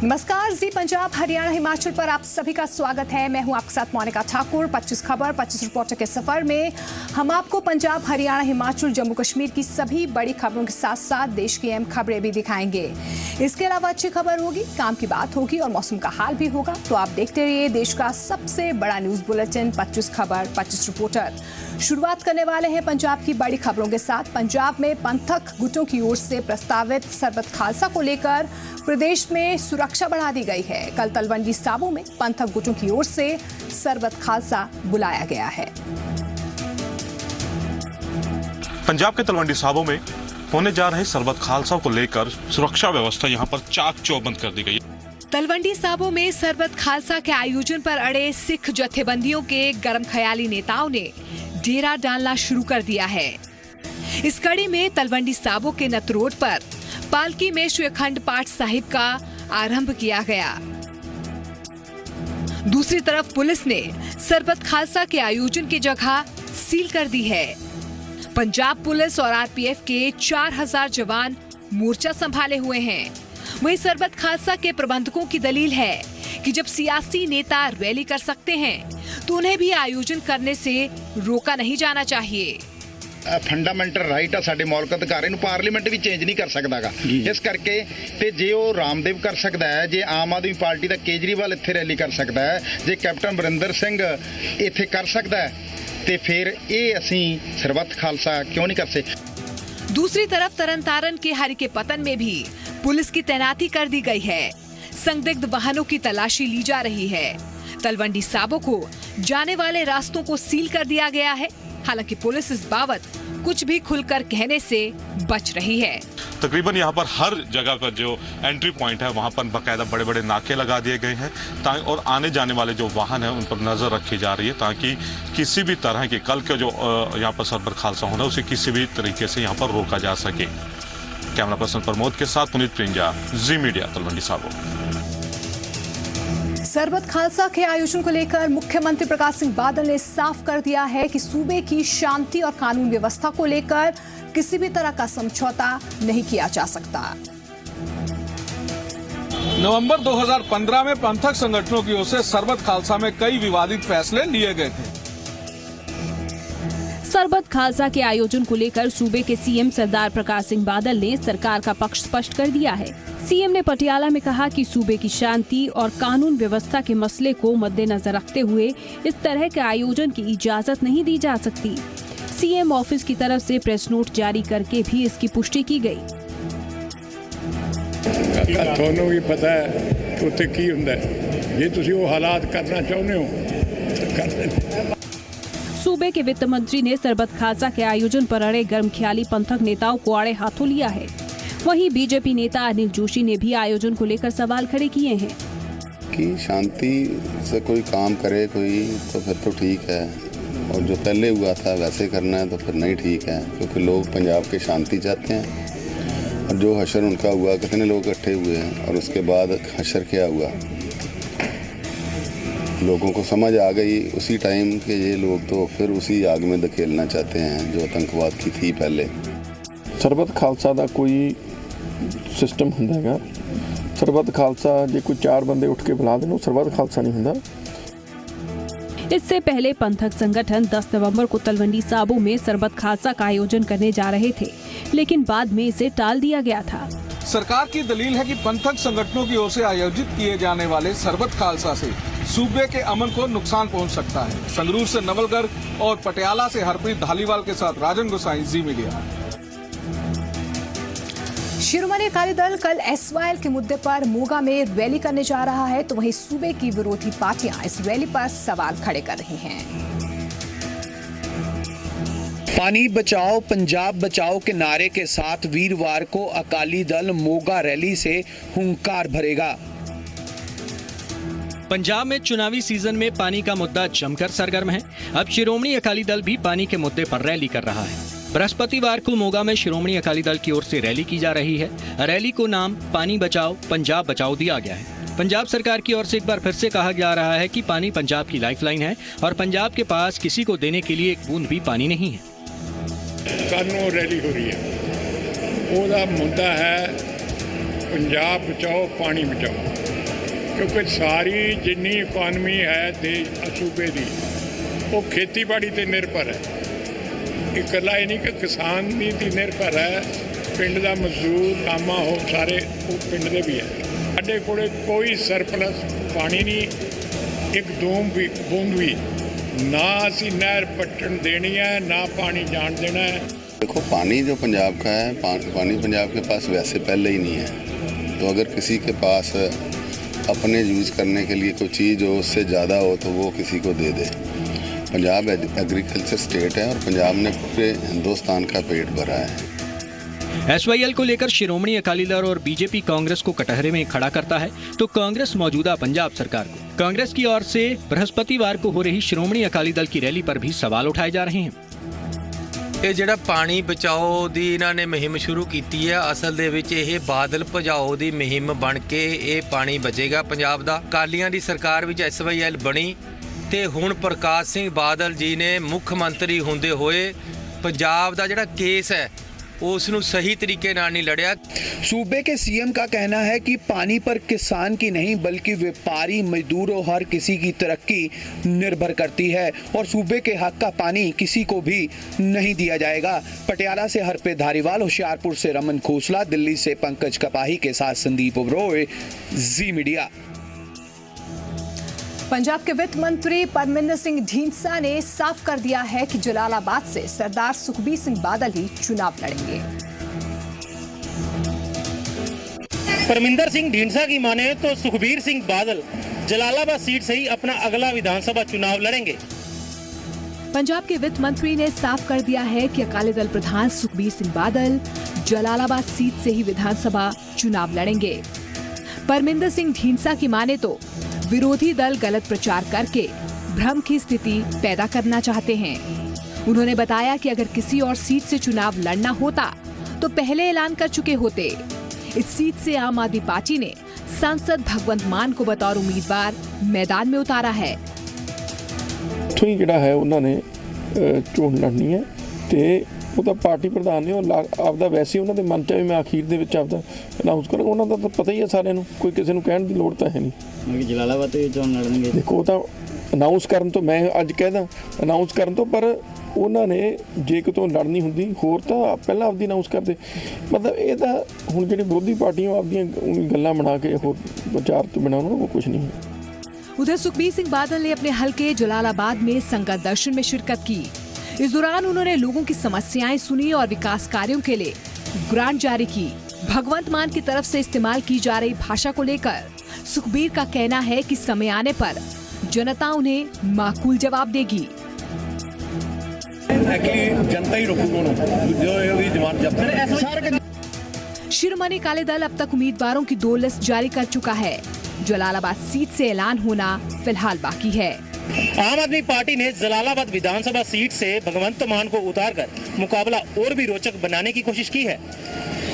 नमस्कार, जी पंजाब हरियाणा हिमाचल पर आप सभी का स्वागत है। मैं हूं आपके साथ मोनिका ठाकुर। 25 खबर 25 रिपोर्टर के सफर में हम आपको पंजाब हरियाणा हिमाचल जम्मू कश्मीर की सभी बड़ी खबरों के साथ साथ देश की अहम खबरें भी दिखाएंगे। इसके अलावा अच्छी खबर होगी, काम की बात होगी और मौसम का हाल भी होगा। तो आप देखते रहिए देश का सबसे बड़ा न्यूज बुलेटिन 25 खबर 25 रिपोर्टर। शुरुआत करने वाले हैं पंजाब की बड़ी खबरों के साथ। पंजाब में पंथक गुटों की ओर से प्रस्तावित सरबत खालसा को लेकर प्रदेश में सुरक्षा बढ़ा दी गई है। कल तलवंडी साबो में पंथक गुटों की ओर से सरबत खालसा बुलाया गया है। पंजाब के तलवंडी साबो में होने जा रहे सरबत खालसा को लेकर सुरक्षा व्यवस्था यहां पर चाक चौबंद कर दी गई है। तलवंडी साबो में सरबत खालसा के आयोजन पर अड़े सिख जत्थेबंदियों के गर्म ख्याली नेताओं ने डेरा डालना शुरू कर दिया है। इस कड़ी में तलवंडी साबो के नत रोड पर पालकी में श्री अखंड पाठ साहिब का आरंभ किया गया। दूसरी तरफ पुलिस ने सरबत खालसा के आयोजन की जगह सील कर दी है। पंजाब पुलिस और आरपीएफ के 4000 जवान मोर्चा संभाले हुए हैं। वहीं सरबत खालसा के प्रबंधकों की दलील है कि जब सियासी नेता रैली कर सकते हैं तो उन्हें भी आयोजन करने से रोका नहीं जाना चाहिए। फंडामेंटल राइट है साडे मौलिक अधिकार, इहनूं पार्लीमेंट भी चेंज नहीं कर सकदागा। इस करके ते जे वो रामदेव कर सकता है, जे आम आदमी पार्टी का केजरीवाल इत्थे रैली कर सकता है, जे कैप्टन अमरिंदर सिंह इत्थे कर सकता है, ते फिर ये असीं सरबत खालसा क्यों नहीं कर सकते। दूसरी तरफ तरनतारन के हरिके पतन में भी पुलिस की तैनाती कर दी गई है। संदिग्ध वाहनों की तलाशी ली जा रही है। तलवंडी साबो को जाने वाले रास्तों को सील कर दिया गया है। हालांकि पुलिस इस बाबत कुछ भी खुलकर कहने से बच रही है। तकरीबन यहाँ पर हर जगह पर जो एंट्री पॉइंट है वहाँ पर बाकायदा बड़े बड़े नाके लगा दिए गए हैं और आने जाने वाले जो वाहन है उन पर नजर रखी जा रही है ताकि किसी भी तरह के कल के जो यहाँ पर सरबत खालसा होना उसे किसी भी तरीके से यहाँ पर रोका जा सके। कैमरा पर्सन प्रमोद के साथ पुनीत प्रिंजा, जी मीडिया, तलवंडी साबो। सरबत खालसा के आयोजन को लेकर मुख्यमंत्री प्रकाश सिंह बादल ने साफ कर दिया है कि सूबे की शांति और कानून व्यवस्था को लेकर किसी भी तरह का समझौता नहीं किया जा सकता। नवंबर 2015 में पंथक संगठनों की ओर से सरबत खालसा में कई विवादित फैसले लिए गए थे। सरबत खालसा के आयोजन को लेकर सूबे के सीएम सरदार प्रकाश सिंह बादल ने सरकार का पक्ष स्पष्ट कर दिया है। सीएम ने पटियाला में कहा कि सूबे की शांति और कानून व्यवस्था के मसले को मद्देनजर रखते हुए इस तरह के आयोजन की इजाजत नहीं दी जा सकती। सीएम ऑफिस की तरफ से प्रेस नोट जारी करके भी इसकी पुष्टि की गई। ਤੁਹਾਨੂੰ ਵੀ ਪਤਾ ਹੈ ਕਿ ਉੱਥੇ ਕੀ ਹੁੰਦਾ ਹੈ। ਜੇ ਤੁਸੀਂ ਉਹ ਹਾਲਾਤ ਕਰਨਾ ਚਾਹੁੰਦੇ ਹੋ ਤਾਂ ਕਰ ਦੇਣਾ। सूबे के वित्त मंत्री ने सरबत खालसा के आयोजन पर अड़े गर्मख्याली पंथक नेताओं को आड़े हाथों लिया है। वहीं बीजेपी नेता अनिल जोशी ने भी आयोजन को लेकर सवाल खड़े किए हैं कि शांति से कोई काम करे कोई तो फिर तो ठीक है, और जो पहले हुआ था वैसे करना है तो फिर नहीं ठीक है, क्योंकि लोग पंजाब के शांति चाहते हैं। और जो हशर उनका हुआ, कितने लोग इकट्ठे हुए हैं और उसके बाद हशर क्या हुआ, लोगों को समझ आ गई उसी टाइम के ये लोग तो फिर उसी आग में धकेलना चाहते हैं जो आतंकवाद की थी पहले। सरबत खालसा का कोई सिस्टम हुंदा है। सरबत खालसा जे कोई 4 बंदे उठ के बुला दें सरबत खालसा नहीं हुंदा। इससे पहले पंथक संगठन 10 नवंबर को तलवंडी साबो में सरबत खालसा का आयोजन करने जा रहे थे, लेकिन बाद में इसे टाल दिया गया था। सरकार की दलील है कि पंथक संगठनों की ओर से आयोजित किए जाने वाले सरबत खालसा से सूबे के अमन को नुकसान पहुंच सकता है। संगरूर से नवल गर्ग और पटियाला से हरप्रीत धालीवाल के साथ राजन गोसाई, जी मीडिया। शिरोमणि अकाली दल कल एसवाईएल के मुद्दे पर मोगा में रैली करने जा रहा है, तो वहीं सूबे की विरोधी पार्टियां इस रैली पर सवाल खड़े कर रही हैं। पानी बचाओ पंजाब बचाओ के नारे के साथ वीरवार को अकाली दल मोगा रैली से हुंकार भरेगा। पंजाब में चुनावी सीजन में पानी का मुद्दा जमकर सरगर्म है। अब शिरोमणि अकाली दल भी पानी के मुद्दे पर रैली कर रहा है। बृहस्पतिवार को मोगा में शिरोमणि अकाली दल की ओर से रैली की जा रही है। रैली को नाम पानी बचाओ पंजाब बचाओ दिया गया है। पंजाब सरकार की ओर से एक बार फिर से कहा जा रहा है कि पानी पंजाब की लाइफलाइन है और पंजाब के पास किसी को देने के लिए एक बूंद भी पानी नहीं है। कानून रैली हो रही है, ਉਹਦਾ ਮੁੱਦਾ है पंजाब बचाओ पानी बचाओ। ਕਿਉਂਕਿ ਸਾਰੀ ਜਿੰਨੀ ਇਕਨੋਮੀ ਹੈ ਦੇਸ਼ ਸੂਬੇ ਦੀ ਉਹ ਖੇਤੀਬਾੜੀ ਤੇ ਨਿਰਭਰ ਹੈ। ਇਕੱਲਾ ਇਹ ਨਹੀਂ ਕਿ ਕਿਸਾਨ ਦੀ ਨਿਰਭਰ ਹੈ, ਪਿੰਡ ਦਾ ਮਜ਼ਦੂਰ ਕਾਮਾ ਹੋ ਸਾਰੇ ਉਹ ਪਿੰਡ ਦੇ ਵੀ ਹੈ। ਸਾਡੇ ਕੋਲੇ ਕੋਈ ਸਰਪਲਸ ਪਾਣੀ ਨਹੀਂ, ਇੱਕ ਬੂੰਦ ਵੀ ना ਅਸੀਂ नहर पट्टन देनी है ना पानी जान देना है। देखो पानी जो पंजाब का है, पानी पंजाब के पास वैसे पहले ही नहीं है, तो अगर किसी के पास अपने यूज़ करने के लिए कोई चीज़ हो उससे ज़्यादा हो तो वो किसी को दे दे। पंजाब एग्रीकल्चर स्टेट है और पंजाब ने पूरे हिंदुस्तान का पेट भरा है। SYL को लेकर शिरोमणि अकाली दल और बीजेपी कांग्रेस को कटहरे में खड़ा करता है तो कांग्रेस मौजूदा पंजाब सरकार को। कांग्रेस की ओर से बृहस्पतिवार को हो रही शिरोमणि अकाली दल की रैली पर भी सवाल उठाए जा रहे हैं। ਇਹ ਜਿਹੜਾ ਪਾਣੀ ਬਚਾਓ ਦੀ ਇਹਨਾਂ ਨੇ ਮੁਹਿੰਮ ਸ਼ੁਰੂ ਕੀਤੀ ਹੈ, ਅਸਲ ਦੇ ਵਿੱਚ ਇਹ ਬਾਦਲ ਭਜਾਓ ਦੀ ਮੁਹਿੰਮ ਬਣ ਕੇ ਇਹ ਪਾਣੀ ਬਚੇਗਾ ਪੰਜਾਬ ਦਾ। ਅਕਾਲੀਆਂ ਦੀ ਸਰਕਾਰ ਵਿੱਚ SYL ਬਣੀ ਤੇ ਹੁਣ ਪ੍ਰਕਾਸ਼ ਸਿੰਘ ਬਾਦਲ ਜੀ ਨੇ ਮੁੱਖ ਮੰਤਰੀ ਹੁੰਦੇ ਹੋਏ ਪੰਜਾਬ ਦਾ ਜਿਹੜਾ ਕੇਸ ਹੈ उसनू सही तरीके नाल नहीं लड़िया। सूबे के सीएम का कहना है कि पानी पर किसान की नहीं बल्कि व्यापारी, मजदूरों, हर किसी की तरक्की निर्भर करती है और सूबे के हक का पानी किसी को भी नहीं दिया जाएगा। पटियाला से हरप्रीत धारीवाल, होशियारपुर से रमन खोसला, दिल्ली से पंकज कपाही के साथ संदीप ओबरॉय, जी मीडिया। पंजाब के वित्त मंत्री परमिंदर सिंह ढींडसा ने साफ कर दिया है कि जलालाबाद से सरदार सुखबीर सिंह बादल ही चुनाव लड़ेंगे। परमिंदर सिंह ढींडसा की माने तो सुखबीर सिंह बादल जलालाबाद सीट से ही अपना अगला विधानसभा चुनाव लड़ेंगे। पंजाब के वित्त मंत्री ने साफ कर दिया है कि अकाली दल प्रधान सुखबीर सिंह बादल जलालाबाद सीट से ही विधानसभा चुनाव लड़ेंगे। परमिंदर सिंह ढींडसा की माने तो विरोधी दल गलत प्रचार करके भ्रम की स्थिति पैदा करना चाहते हैं। उन्होंने बताया कि अगर किसी और सीट से चुनाव लड़ना होता तो पहले ऐलान कर चुके होते। इस सीट से आम आदमी पार्टी ने सांसद भगवंत मान को बतौर उम्मीदवार मैदान में उतारा है। तो ਜਿਹੜਾ ਹੈ ਉਹਨਾਂ ਨੇ ਚੋਣ ਲੜਨੀ ਹੈ ਤੇ ਉਹਦਾ ਪਾਰਟੀ ਪ੍ਰਧਾਨ ਨੇ ਉਹ ਆਪਦਾ ਵੈਸੇ ਉਹਨਾਂ ਦੇ ਮਨ ਚ ਵੀ ਮੈਂ ਅਖੀਰ ਦੇ ਵਿੱਚ ਆਪਦਾ ਅਨਾਉਂਸ ਕਰਾਂਗਾ। ਉਹਨਾਂ ਦਾ ਤਾਂ ਪਤਾ ਹੀ ਹੈ ਸਾਰਿਆਂ ਨੂੰ, ਕੋਈ ਕਿਸੇ ਨੂੰ ਕਹਿਣ ਦੀ ਲੋੜ ਤਾਂ ਹੈ ਨਹੀਂ। ਜਲਾਲਾਬਾਦ ਤੇ ਚੋਣ ਲੜਨਗੇ। ਦੇਖੋ ਉਹ ਤਾਂ ਅਨਾਉਂਸ ਕਰਨ ਤੋਂ ਮੈਂ ਅੱਜ ਕਹਿਦਾ ਅਨਾਉਂਸ ਕਰਨ ਤੋਂ, ਪਰ ਉਹਨਾਂ ਨੇ ਜੇ ਕਿਤੋਂ ਲੜਨੀ ਹੁੰਦੀ ਹੋਰ ਤਾਂ ਪਹਿਲਾਂ ਆਪਦੀ ਅਨਾਉਂਸ ਕਰਦੇ। ਮਤਲਬ ਇਹ ਤਾਂ ਹੁਣ ਜਿਹੜੀ ਵਿਰੋਧੀ ਪਾਰਟੀਆਂ ਆਪਦੀਆਂ ਗੱਲਾਂ ਬਣਾ ਕੇ ਹੋਰ ਵਿਚਾਰ ਤੋਂ ਬਿਨਾਂ ਉਹਨਾਂ ਨੂੰ ਕੁਝ नहीं है। उधर सुखबीर सिंह बादल ने अपने हलके जलालाबाद में संगत दर्शन में शिरकत की। इस दौरान उन्होंने लोगों की समस्याएं सुनी और विकास कार्यों के लिए ग्रांट जारी की। भगवंत मान की तरफ से इस्तेमाल की जा रही भाषा को लेकर सुखबीर का कहना है कि समय आने पर जनता उन्हें माकूल जवाब देगी। शिरोमणि अकाली दल अब तक उम्मीदवारों की 2 लिस्ट जारी कर चुका है। जलालाबाद सीट से ऐलान होना फिलहाल बाकी है। आम आदमी पार्टी ने जलालाबाद विधानसभा सीट से भगवंत मान को उतारकर मुकाबला और भी रोचक बनाने की कोशिश की है।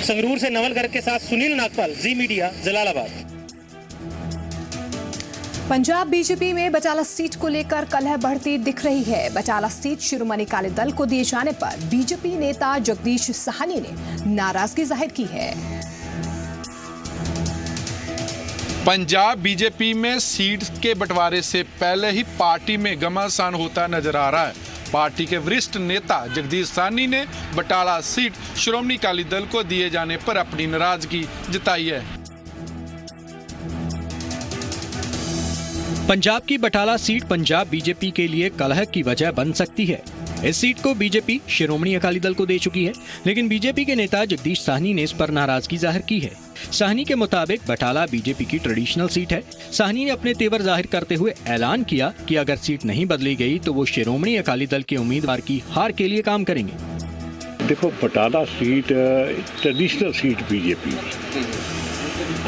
संगरूर से नवल गर्ग के साथ सुनील नागपाल, जी मीडिया, जलालाबाद। पंजाब बीजेपी में बटाला सीट को लेकर कलह बढ़ती दिख रही है। बटाला सीट शिरोमणि अकाली दल को दिए जाने पर बीजेपी नेता जगदीश साहनी ने नाराजगी जाहिर की है। पंजाब बीजेपी में सीट के बंटवारे से पहले ही पार्टी में घमासान होता नजर आ रहा है। पार्टी के वरिष्ठ नेता जगदीश साहनी ने बटाला सीट शिरोमणि अकाली दल को दिए जाने पर अपनी नाराजगी जताई है। पंजाब की बटाला सीट पंजाब बीजेपी के लिए कलह की वजह बन सकती है। इस सीट को बीजेपी शिरोमणि अकाली दल को दे चुकी है, लेकिन बीजेपी के नेता जगदीश साहनी ने इस पर नाराजगी जाहिर की है। साहनी के मुताबिक बटाला बीजेपी की ट्रेडिशनल सीट है। साहनी ने अपने तेवर जाहिर करते हुए ऐलान किया कि अगर सीट नहीं बदली गई तो वो शिरोमणि अकाली दल के उम्मीदवार की हार के लिए काम करेंगे। देखो Batala seat traditional seat BJP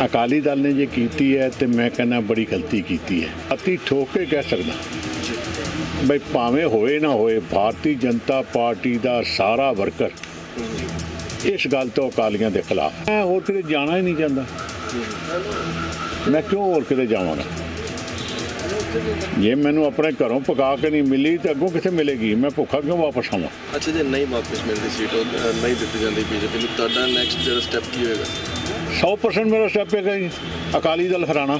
Akali Dal ने जे कीती है तो मैं कहना बड़ी गलती कीती है। अति ठोक के कह सकदा भाई भावें होए ना होए भारतीय जनता पार्टी का सारा वर्कर इस गल तो अकालियां के खिलाफ। मैं होर किते जाना ही नहीं चाहता, मैं क्यों होर किते जावांगा? जे मैनू अपने घरों पका के नहीं मिली तो अगों किथे मिलेगी? मैं भुखा क्यों वापस आवां? अच्छा जे नहीं वापस मिलती सीट नहीं दी जाती बीजेपी नूं, तुहाडा नैक्सट जो स्टैप की होएगा? 100% मेरा स्टैप है अकाली दल हराना।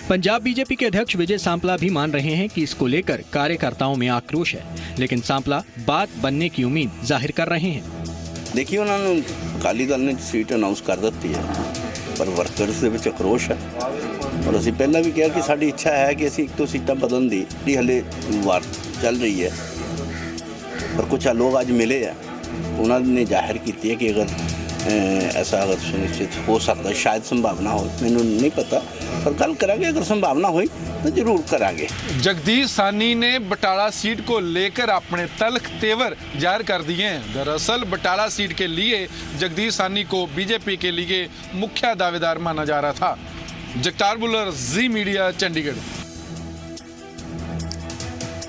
पंजाब बीजेपी के अध्यक्ष विजय सांपला भी मान रहे हैं कि इसको लेकर कार्यकर्ताओं में आक्रोश है, लेकिन सांपला बात बनने की उम्मीद जाहिर कर रहे हैं। देखिए, उन्होंने अकाली दल ने सीट अनाउंस कर दी है, पर वर्कर्स ਦੇ ਵਿੱਚ ਆਕਰੋਸ਼ ਹੈ और ਅਸੀਂ ਪਹਿਲਾਂ ਵੀ ਕਿਹਾ ਕਿ ਸਾਡੀ ਇੱਛਾ ਹੈ ਕਿ ਅਸੀਂ ਇੱਕ ਤੋਂ ਸੀਟਾਂ ਬਦਲਣ ਦੀ ਜਿਹੜੀ ਹਲੇ ਵਾਰ ਚੱਲ ਰਹੀ ਹੈ, ਪਰ ਕੁਝ ਲੋਕ ਅੱਜ ਮਿਲੇ ਆ, ਉਹਨਾਂ ਨੇ ਜ਼ਾਹਿਰ ਕੀਤੀ ਹੈ ਕਿ अगर ऐसा अगर सुनिश्चित हो सकता है, शायद संभावना हो, मैंने नहीं पता, पर गल करांगे, अगर संभावना हुई तो जरूर करांगे। जगदीश सानी ने बटाला सीट को लेकर अपने तल्ख तेवर जाहिर कर दिए हैं। दरअसल बटाला सीट के लिए जगदीश सानी को बीजेपी के लिए मुख्य दावेदार माना जा रहा था। जगतार बुल्लर, जी मीडिया, चंडीगढ़।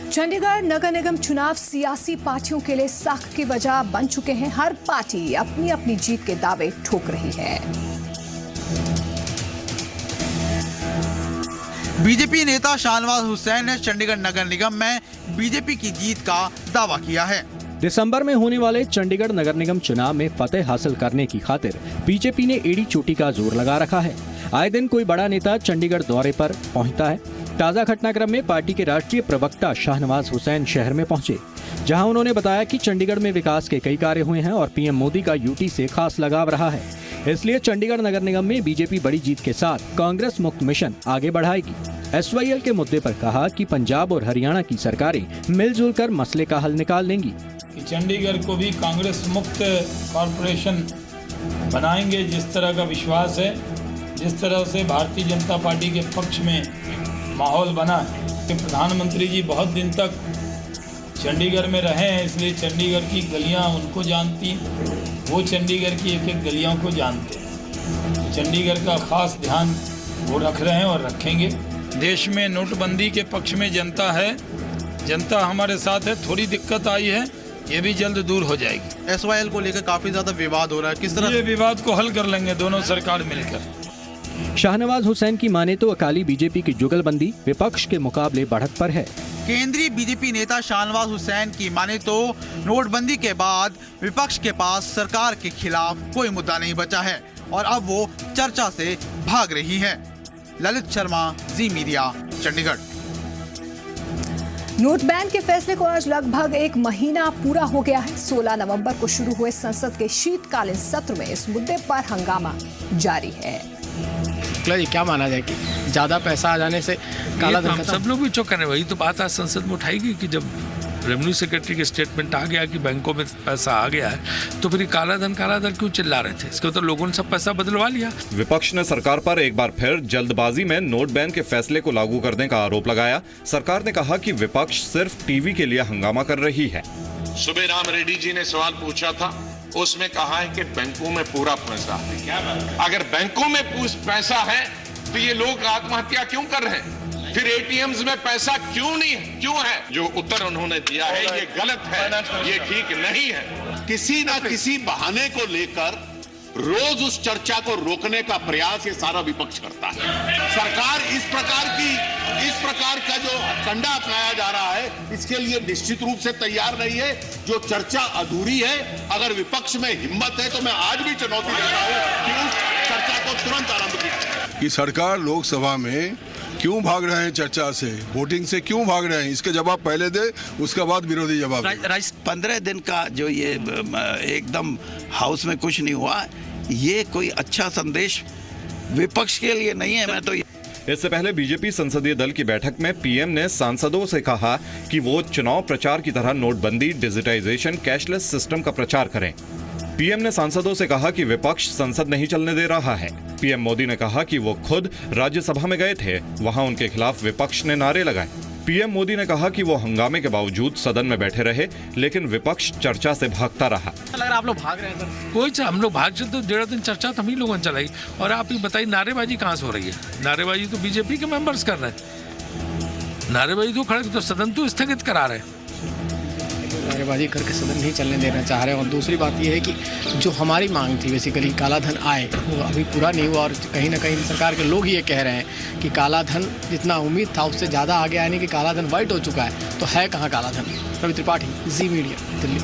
चंडीगढ़ नगर निगम चुनाव सियासी पार्टियों के लिए साख की वजह बन चुके हैं। हर पार्टी अपनी अपनी जीत के दावे ठोक रही है। बीजेपी नेता शाहनवाज हुसैन ने चंडीगढ़ नगर निगम में बीजेपी की जीत का दावा किया है। दिसंबर में होने वाले चंडीगढ़ नगर निगम चुनाव में फतेह हासिल करने की खातिर बीजेपी ने एड़ी चोटी का जोर लगा रखा है। आए दिन कोई बड़ा नेता चंडीगढ़ दौरे पर पहुंचता है। ताज़ा घटनाक्रम में पार्टी के राष्ट्रीय प्रवक्ता शाहनवाज हुसैन शहर में पहुंचे, जहां उन्होंने बताया कि चंडीगढ़ में विकास के कई कार्य हुए हैं और पीएम मोदी का यूटी से खास लगाव रहा है, इसलिए चंडीगढ़ नगर निगम में बीजेपी बड़ी जीत के साथ कांग्रेस मुक्त मिशन आगे बढ़ाएगी। SYL के मुद्दे पर कहा कि पंजाब और हरियाणा की सरकारें मिलजुल कर मसले का हल निकाल लेंगी। चंडीगढ़ को भी कांग्रेस मुक्त कॉरपोरेशन बनाएंगे, जिस तरह का विश्वास है, जिस तरह से भारतीय जनता पार्टी के पक्ष में माहौल बना है कि प्रधानमंत्री जी बहुत दिन तक चंडीगढ़ में रहे हैं, इसलिए चंडीगढ़ की गलियां उनको जानती, वो चंडीगढ़ की एक एक गलियों को जानते हैं। चंडीगढ़ का खास ध्यान वो रख रहे हैं और रखेंगे। देश में नोटबंदी के पक्ष में जनता है, जनता हमारे साथ है। थोड़ी दिक्कत आई है, ये भी जल्द दूर हो जाएगी। SYL को लेकर काफी ज्यादा विवाद हो रहा है, किस तरह ये विवाद को हल कर लेंगे दोनों सरकार मिलकर। शाहनवाज हुसैन की माने तो अकाली बीजेपी की जुगलबंदी विपक्ष के मुकाबले बढ़त पर है। केंद्रीय बीजेपी नेता शाहनवाज हुसैन की माने तो नोटबंदी के बाद विपक्ष के पास सरकार के खिलाफ कोई मुद्दा नहीं बचा है और अब वो चर्चा से भाग रही है। ललित शर्मा, जी मीडिया, चंडीगढ़। नोट बैन के फैसले को आज लगभग एक महीना पूरा हो गया है। 16 नवंबर को शुरू हुए संसद के शीतकालीन सत्र में इस मुद्दे पर हंगामा जारी है। क्या माना जाए कि ज्यादा पैसा आ जाने से काला धन, सब लोग भी चौंक रहे हैं। वही तो बात आज संसद में उठाएगी कि जब रेवेन्यू सेक्रेटरी के स्टेटमेंट आ गया कि बैंकों में पैसा आ गया है, तो फिर काला धन क्यों चिल्ला रहे थे? इसके तो लोगों ने सब पैसा बदलवा लिया। विपक्ष ने सरकार पर एक बार फिर जल्दबाजी में नोट बैन के फैसले को लागू करने का आरोप लगाया। सरकार ने कहा कि विपक्ष सिर्फ टीवी के लिए हंगामा कर रही है। सुबह राम रेड्डी जी ने सवाल पूछा था, उसमें कहा है कि बैंकों में पूरा पैसा है। अगर बैंकों में पैसा है तो ये लोग आत्महत्या क्यों कर रहे हैं? फिर एटीएम्स में पैसा क्यों नहीं है? क्यों है? जो उत्तर उन्होंने दिया है ये गलत है, ये ठीक नहीं है। किसी ना किसी बहाने को लेकर रोज उस चर्चा को रोकने का प्रयास ये सारा विपक्ष करता है। सरकार इस प्रकार का जो कंडा अपनाया जा रहा है, इसके लिए निश्चित रूप से तैयार नहीं है। जो चर्चा अधूरी है, अगर विपक्ष में हिम्मत है तो मैं आज भी चुनौती देता हूं कि उस चर्चा को तुरंत आरंभ किया जाए। कि सरकार लोकसभा में क्यों भाग रहे हैं चर्चा से, वोटिंग से क्यों भाग रहे हैं, इसके जवाब पहले दे, उसके बाद विरोधी जवाब दे। 15 दिन का जो ये एकदम हाउस में कुछ नहीं हुआ, ये कोई अच्छा संदेश विपक्ष के लिए नहीं है। मैं तो इससे पहले बीजेपी संसदीय दल की बैठक में पीएम ने सांसदों से कहा कि वो चुनाव प्रचार की तरह नोटबंदी, डिजिटाइजेशन, कैशलेस सिस्टम का प्रचार करें। पीएम ने सांसदों से कहा कि विपक्ष संसद नहीं चलने दे रहा है। पीएम मोदी ने कहा कि वो खुद राज्यसभा में गए थे, वहां उनके खिलाफ विपक्ष ने नारे लगाए। पीएम मोदी ने कहा कि वो हंगामे के बावजूद सदन में बैठे रहे, लेकिन विपक्ष चर्चा से भागता रहा। अगर आप लोग भाग रहे हैं सर, कोई हम लोग भाग चलते, 1.5 दिन चर्चा तो हम ही लोगों ने चलाई। और आप ये बताइए नारेबाजी कहाँ से हो रही है? नारेबाजी तो बीजेपी के मेंबर्स कर रहे हैं। नारेबाजी तो खड़े तो सदन तो स्थगित करा रहे हैं। नारेबाजी करके सदन नहीं चलने देना चाह रहे हैं। और दूसरी बात यह है कि जो हमारी मांग थी बेसिकली काला धन आए, वो अभी पूरा नहीं हुआ। और कहीं ना कहीं सरकार के लोग ये कह रहे हैं कि काला धन जितना उम्मीद था उससे ज़्यादा आ गया, यानी कि काला धन वाइट हो चुका है। तो है कहाँ काला धन? रवि त्रिपाठी, जी मीडिया, दिल्ली।